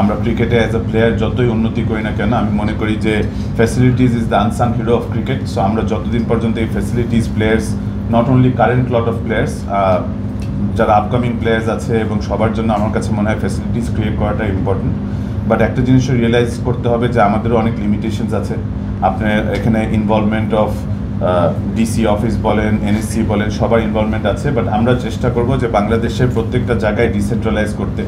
আমরা ক্রিকেটে অ্যাজ আ প্লেয়ার যতই উন্নতি করি না কেন, আমি মনে করি যে facilities is the unsung hero of cricket. So আমরা যতদিন পর্যন্ত এই facilities, players, not only current lot of players, যারা আপকামিং প্লেয়ার্স আছে এবং সবার জন্য আমার কাছে মনে হয় ফ্যাসিলিটিস ক্রিয়েট করাটা ইম্পর্টেন্ট। বাট একটা জিনিসও রিয়েলাইজ করতে হবে যে আমাদেরও অনেক লিমিটেশনস আছে। আপনার এখানে ইনভলভমেন্ট অফ ডিসি অফিস বলেন, এনএসসি বলেন, সবার ইনভলভমেন্ট আছে। বাট আমরা চেষ্টা করব যে বাংলাদেশের প্রত্যেকটা জায়গায় ডিসেন্ট্রালাইজ করতে।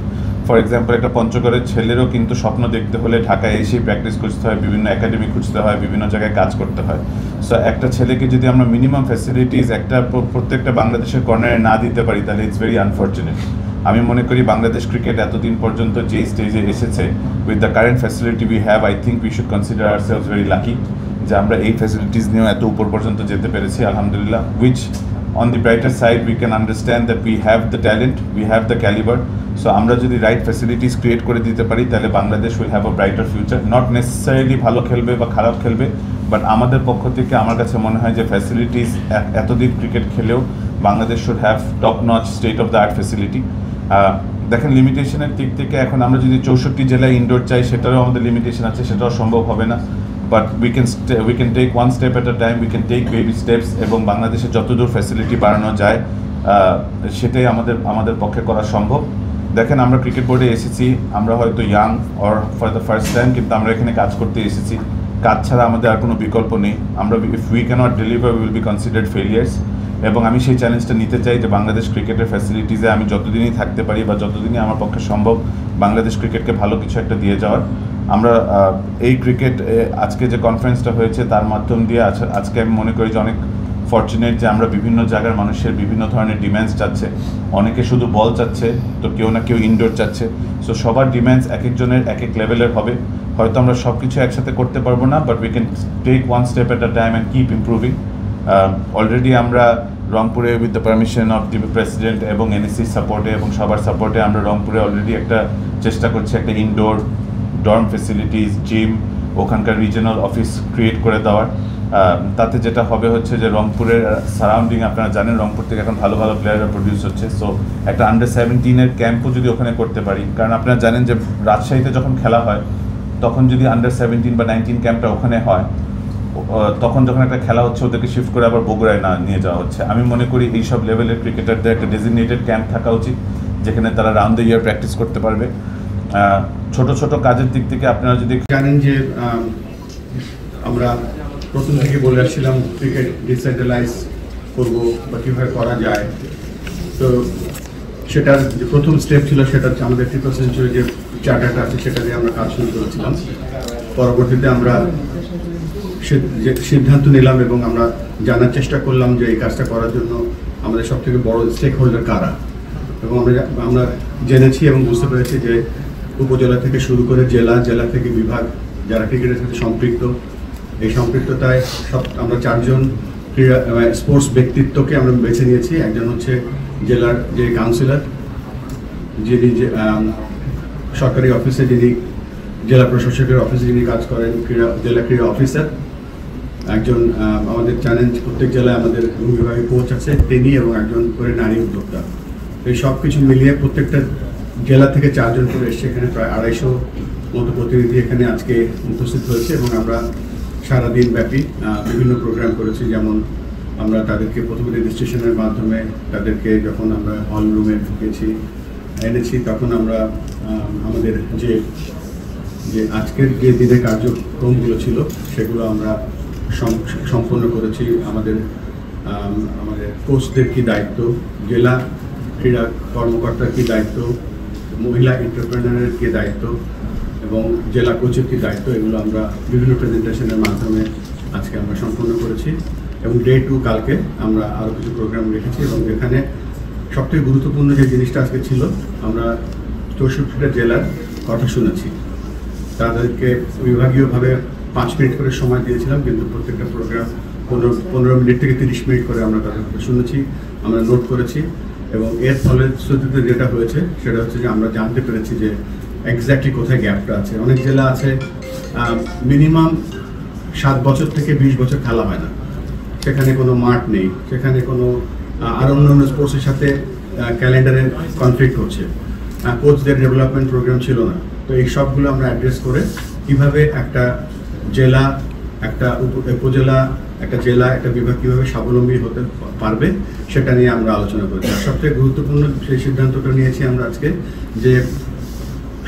ফর এক্সাম্পল, একটা পঞ্চগড়ের ছেলেরও কিন্তু স্বপ্ন দেখতে হলে ঢাকায় এসেই প্র্যাকটিস করতে হয়, বিভিন্ন একাডেমি খুঁজতে হয়, বিভিন্ন জায়গায় কাজ করতে হয়। সো একটা ছেলেকে যদি আমরা মিনিমাম ফ্যাসিলিটিস প্রত্যেকটা বাংলাদেশের কর্নারে না দিতে পারি, তাহলে ইটস ভেরি আনফর্চুনেট। আমি মনে করি বাংলাদেশ ক্রিকেট এতদিন পর্যন্ত যে স্টেজে এসেছে, with the current facility we have, I think we should consider ourselves very lucky যে আমরা এই ফ্যাসিলিটিস নিয়েও এত উপর পর্যন্ত যেতে পেরেছি, আলহামদুলিল্লাহ। Which on the brighter side we can understand that we have the talent, we have the caliber. So আমরা যদি রাইট ফ্যাসিলিটিস ক্রিয়েট করে দিতে পারি, তাহলে Bangladesh will have a brighter future. Not necessarily ভালো খেলবে বা খারাপ খেলবে, বাট আমাদের পক্ষ থেকে আমার কাছে মনে হয় যে ফ্যাসিলিটিস এতদিন ক্রিকেট খেলেও Bangladesh should have top notch state of the art facility. দেখেন, লিমিটেশনের দিক থেকে এখন আমরা যদি 64 জেলায় ইনডোর চাই, সেটারও আমাদের লিমিটেশন আছে, সেটাও সম্ভব হবে না। But we can take one step at a time, we can take baby steps, এবং বাংলাদেশে যতদূর ফ্যাসিলিটি বাড়ানো যায় সেটাই আমাদের পক্ষে করা সম্ভব। দেখেন, আমরা ক্রিকেট বোর্ডে এসেছি, আমরা হয়তো young or for the first time, কিন্তু আমরা এখানে কাজ করতে এসেছি। কাজ ছাড়া আমাদের আর কোনো বিকল্প নেই। আমরা if we can't deliver will be considered failures. এবং আমি সেই চ্যালেঞ্জটা নিতে চাই যে বাংলাদেশ ক্রিকেটের ফ্যাসিলিটিসে আমি যতদিনই থাকতে পারি বা যতদিনই আমার পক্ষে সম্ভব বাংলাদেশ ক্রিকেটকে ভালো কিছু একটা দিয়ে যাওয়ার। আমরা এই ক্রিকেট আজকে যে কনফারেন্সটা হয়েছে তার মাধ্যম দিয়ে আজকে আমি মনে করি যে অনেক ফর্চুনেট যে আমরা বিভিন্ন জায়গার মানুষের বিভিন্ন ধরনের ডিম্যান্ডস চাচ্ছে। অনেকে শুধু বল চাচ্ছে, তো কেউ না কেউ ইনডোর চাচ্ছে। সো সবার ডিম্যান্ডস এক একজনের এক এক লেভেলের হবে। হয়তো আমরা সব কিছু একসাথে করতে পারবো না, but we can take one step at a time and keep improving. Already আমরা রংপুরে with the permission of the president এবং এনএসসির সাপোর্টে এবং সবার সাপোর্টে আমরা রংপুরে অলরেডি একটা চেষ্টা করছি একটা ইনডোর ডর্ম ফেসিলিটিস, জিম, ওখানকার রিজিওনাল অফিস ক্রিয়েট করে দেওয়ার। তাতে যেটা হবে হচ্ছে যে রংপুরের সারাউন্ডিং, আপনারা জানেন রংপুর থেকে এখন ভালো ভালো প্লেয়াররা প্রডিউস হচ্ছে। সো একটা আন্ডার 17 ক্যাম্পও যদি ওখানে করতে পারি, কারণ আপনারা জানেন যে রাজশাহীতে যখন খেলা হয় তখন যদি আন্ডার 17 বা 19 ক্যাম্পটা ওখানে হয়, তখন যখন একটা খেলা হচ্ছে ওদেরকে শিফট করে আবার বগুড়ায় না নিয়ে যাওয়া হচ্ছে। আমি মনে করি এইসব লেভেলের ক্রিকেটারদের একটা ডেজিগনেটেড ক্যাম্প থাকা উচিত, যেখানে তারা রাউন্ড দ্য ইয়ার প্র্যাকটিস করতে পারবে। ছোট ছোট কাজের দিক থেকে আপনারা যদি
জানেন যে আমরা প্রথম থেকে বলে আসছিলাম ক্রিকেট ডিসেন্ট্রালাইজ করবো বা কীভাবে করা যায়। তো সেটার যে প্রথম স্টেপ ছিল সেটা হচ্ছে আমাদের 3% সেঞ্চুরি যে চার্টারটা আছে সেটা দিয়ে আমরা কাজ শুরু করেছিলাম। পরবর্তীতে আমরা সিদ্ধান্ত নিলাম এবং আমরা জানার চেষ্টা করলাম যে এই কাজটা করার জন্য আমাদের সবথেকে বড় স্টেক হোল্ডার কারা, এবং আমরা জেনেছি এবং বুঝতে পেরেছি যে উপজেলা থেকে শুরু করে জেলা থেকে বিভাগ যারা ক্রিকেটের সাথে সম্পৃক্ত, এই সম্পৃক্ততায় আমরা 4 জন ক্রীড়া স্পোর্টস ব্যক্তিত্বকে আমরা বেছে নিয়েছি। একজন হচ্ছে জেলার যে কাউন্সিলর, যিনি সরকারি অফিসে, যিনি জেলা প্রশাসকের অফিসে যিনি কাজ করেন, জেলা ক্রীড়া অফিসার, একজন আমাদের জানেন প্রত্যেক জেলায় আমাদের বিভাগে কোচ আছে তিনি, এবং একজন করে নারী উদ্যোক্তা। এই সব কিছু মিলিয়ে প্রত্যেকটা জেলা থেকে 4 জন করে এসছে। এখানে প্রায় 250 মতো প্রতিনিধি এখানে আজকে উপস্থিত হয়েছে, এবং আমরা সারাদিন ব্যাপী বিভিন্ন প্রোগ্রাম করেছি। যেমন আমরা তাদেরকে প্রথমে রেজিস্ট্রেশনের মাধ্যমে তাদেরকে যখন আমরা হল রুমে এনেছি, তখন আমরা আমাদের যে আজকের যে দিনের কার্যক্রমগুলো ছিল সেগুলো আমরা সম্পন্ন করেছি। আমাদের কোচদের কী দায়িত্ব, জেলা ক্রীড়া কর্মকর্তার কী দায়িত্ব, মহিলা এন্টারপ্রেনারের কী দায়িত্ব এবং জেলা কোচের কী দায়িত্ব, এগুলো আমরা বিভিন্ন প্রেজেন্টেশনের মাধ্যমে আজকে আমরা সম্পন্ন করেছি। এবং ডে 2 কালকে আমরা আরও কিছু প্রোগ্রাম রেখেছি, এবং এখানে সবথেকে গুরুত্বপূর্ণ যে জিনিসটা আজকে ছিল, আমরা 64টা জেলার কথা শুনেছি। তাদেরকে বিভাগীয়ভাবে 5 মিনিট করে সময় দিয়েছিলাম, কিন্তু প্রত্যেকটা প্রোগ্রাম 15 মিনিট থেকে 30 মিনিট করে আমরা তাদেরকে শুনেছি, আমরা নোট করেছি। এবং এর ফলশ্রুতিতে যেটা হয়েছে সেটা হচ্ছে যে আমরা জানতে পেরেছি যে এক্স্যাক্টলি কোথায় গ্যাপটা আছে। অনেক জেলা আছে মিনিমাম 7 বছর থেকে 20 বছর খেলা হয় না, সেখানে কোনো মাঠ নেই, সেখানে কোনো আর অন্যান্য স্পোর্টসের সাথে ক্যালেন্ডারের কনফ্লিক্ট হচ্ছে, কোচদের ডেভেলপমেন্ট প্রোগ্রাম ছিল না। তো এই সবগুলো আমরা অ্যাড্রেস করে কীভাবে একটা জেলা, একটা উপজেলা, একটা জেলা, একটা বিভাগ কীভাবে স্বাবলম্বী হতে পারবে সেটা নিয়ে আমরা আলোচনা করেছি। আর সবথেকে গুরুত্বপূর্ণ সেই সিদ্ধান্তটা নিয়েছি আমরা আজকে, যে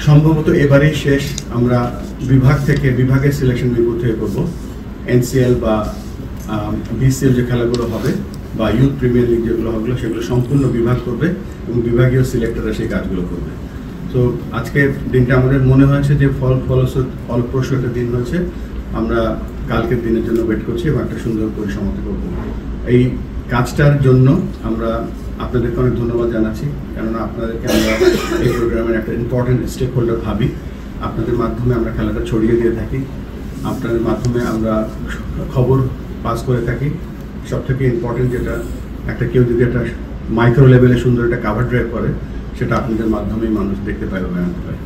সম্ভবত এবারেই শেষ আমরা বিভাগের সিলেকশন বিপুল থেকে করবো। এনসিএল বা বিসিএল যে খেলাগুলো হবে বা ইউথ প্রিমিয়ার লিগ যেগুলো হবে সেগুলো সম্পূর্ণ বিভাগ করবে এবং বিভাগীয় সিলেক্টররা সেই কাজগুলো করবে। তো আজকে দিনটা আমাদের মনে হয়েছে যে ফলপ্রসূ একটা দিন হয়েছে। আমরা কালকের দিনের জন্য ওয়েট করছি এবং একটা সুন্দর পরিসমাপ্তি করব। এই কাজটার জন্য আমরা আপনাদেরকে অনেক ধন্যবাদ জানাচ্ছি, কেননা আপনাদেরকে আমরা এই প্রোগ্রামের একটা ইম্পর্টেন্ট স্টেক হোল্ডার ভাবি। আপনাদের মাধ্যমে আমরা খেলাটা ছড়িয়ে দিয়ে থাকি, আপনাদের মাধ্যমে আমরা খবর পাস করে থাকি। সবথেকে ইম্পর্টেন্ট যেটা, কেউ যদি একটা মাইক্রো লেভেলে সুন্দর একটা কাভার ড্রাইভ করে, সেটা আপনাদের মাধ্যমেই মানুষ দেখতে পায় বা জানতে পায়।